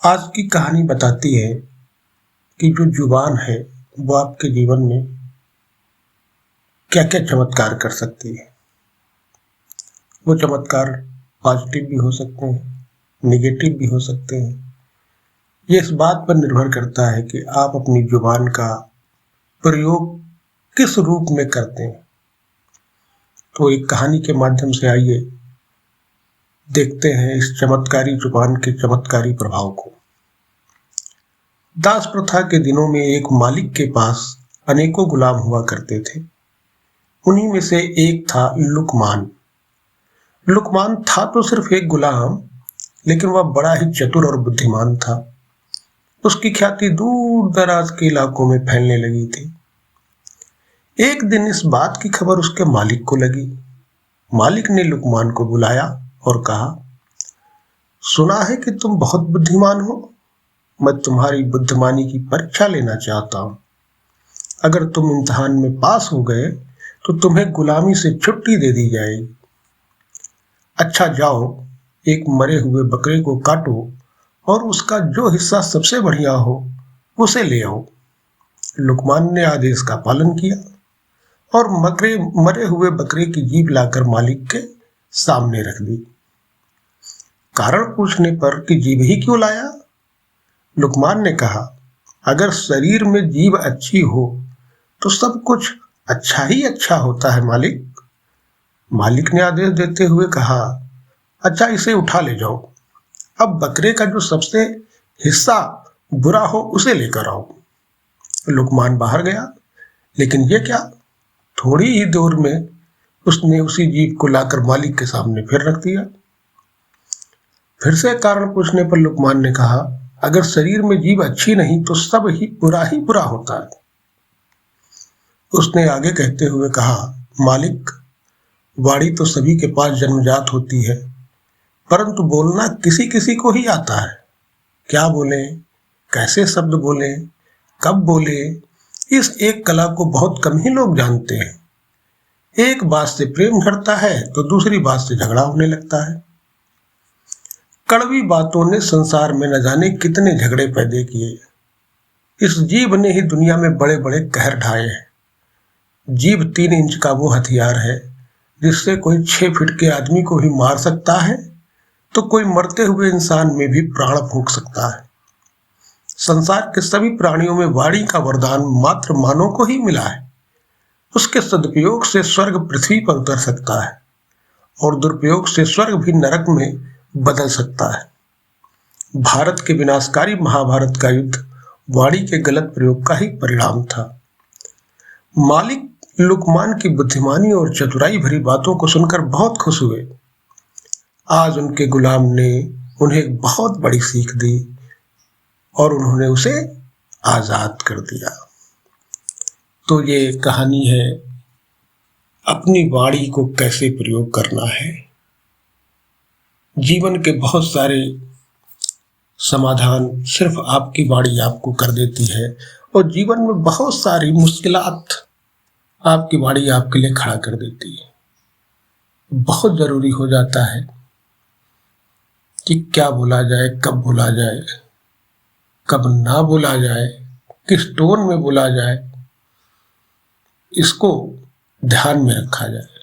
आज की कहानी बताती है कि जो जुबान है वो आपके जीवन में क्या क्या चमत्कार कर सकती है। वो चमत्कार पॉजिटिव भी हो सकते हैं, नेगेटिव भी हो सकते हैं। ये इस बात पर निर्भर करता है कि आप अपनी जुबान का प्रयोग किस रूप में करते हैं। तो एक कहानी के माध्यम से आइए देखते हैं इस चमत्कारी जुबान के चमत्कारी प्रभाव को। दास प्रथा के दिनों में एक मालिक के पास अनेकों गुलाम हुआ करते थे। उन्हीं में से एक था लुकमान। लुकमान था तो सिर्फ एक गुलाम, लेकिन वह बड़ा ही चतुर और बुद्धिमान था। उसकी ख्याति दूर दराज के इलाकों में फैलने लगी थी। एक दिन इस बात की खबर उसके मालिक को लगी। मालिक ने लुकमान को बुलाया और कहा, सुना है कि तुम बहुत बुद्धिमान हो। मैं तुम्हारी बुद्धिमानी की परीक्षा लेना चाहता हूं। अगर तुम इम्तिहान में पास हो गए तो तुम्हें गुलामी से छुट्टी दे दी जाएगी। अच्छा, जाओ एक मरे हुए बकरे को काटो और उसका जो हिस्सा सबसे बढ़िया हो उसे ले आओ। लुकमान ने आदेश का पालन किया और मरे हुए बकरे की जीभ लाकर मालिक के सामने रख दी। कारण पूछने पर कि जीभ ही क्यों लाया, लुकमान ने कहा, अगर शरीर में जीभ अच्छी हो तो सब कुछ अच्छा ही अच्छा होता है मालिक। मालिक ने आदेश देते हुए कहा, अच्छा इसे उठा ले जाओ। अब बकरे का जो सबसे हिस्सा बुरा हो उसे लेकर आओ। लुकमान बाहर गया, लेकिन ये क्या, थोड़ी ही दूर में उसने उसी जीभ को लाकर मालिक के सामने फिर रख दिया। फिर से कारण पूछने पर लुकमान ने कहा, अगर शरीर में जीभ अच्छी नहीं तो सब ही बुरा होता है। उसने आगे कहते हुए कहा, मालिक, वाणी तो सभी के पास जन्मजात होती है, परंतु बोलना किसी किसी को ही आता है। क्या बोले, कैसे शब्द बोले, कब बोले, इस एक कला को बहुत कम ही लोग जानते हैं। एक बात से प्रेम झड़ता है तो दूसरी बात से झगड़ा होने लगता है। कड़वी बातों ने संसार में न जाने कितने झगड़े पैदा किए। इस जीभ ने ही दुनिया में बड़े बड़े कहर ढाए हैं। जीभ 3 इंच का वो हथियार है जिससे कोई 6 फीट के आदमी को ही मार सकता है, तो कोई मरते हुए इंसान में भी प्राण फूंक सकता है। संसार के सभी प्राणियों में वाणी का वरदान मात्र मानव को ही मिला है। उसके सदुपयोग से स्वर्ग पृथ्वी पर उतर सकता है और दुरुपयोग से स्वर्ग भी नरक में बदल सकता है। भारत के विनाशकारी महाभारत का युद्ध वाणी के गलत प्रयोग का ही परिणाम था। मालिक लुकमान की बुद्धिमानी और चतुराई भरी बातों को सुनकर बहुत खुश हुए। आज उनके गुलाम ने उन्हें एक बहुत बड़ी सीख दी और उन्होंने उसे आजाद कर दिया। तो ये कहानी है अपनी वाणी को कैसे प्रयोग करना है। जीवन के बहुत सारे समाधान सिर्फ आपकी वाणी आपको कर देती है और जीवन में बहुत सारी मुश्किलात आपकी वाणी आपके लिए खड़ा कर देती है। बहुत जरूरी हो जाता है कि क्या बोला जाए, कब बोला जाए, कब ना बोला जाए, किस टोन में बोला जाए, इसको ध्यान में रखा जाए।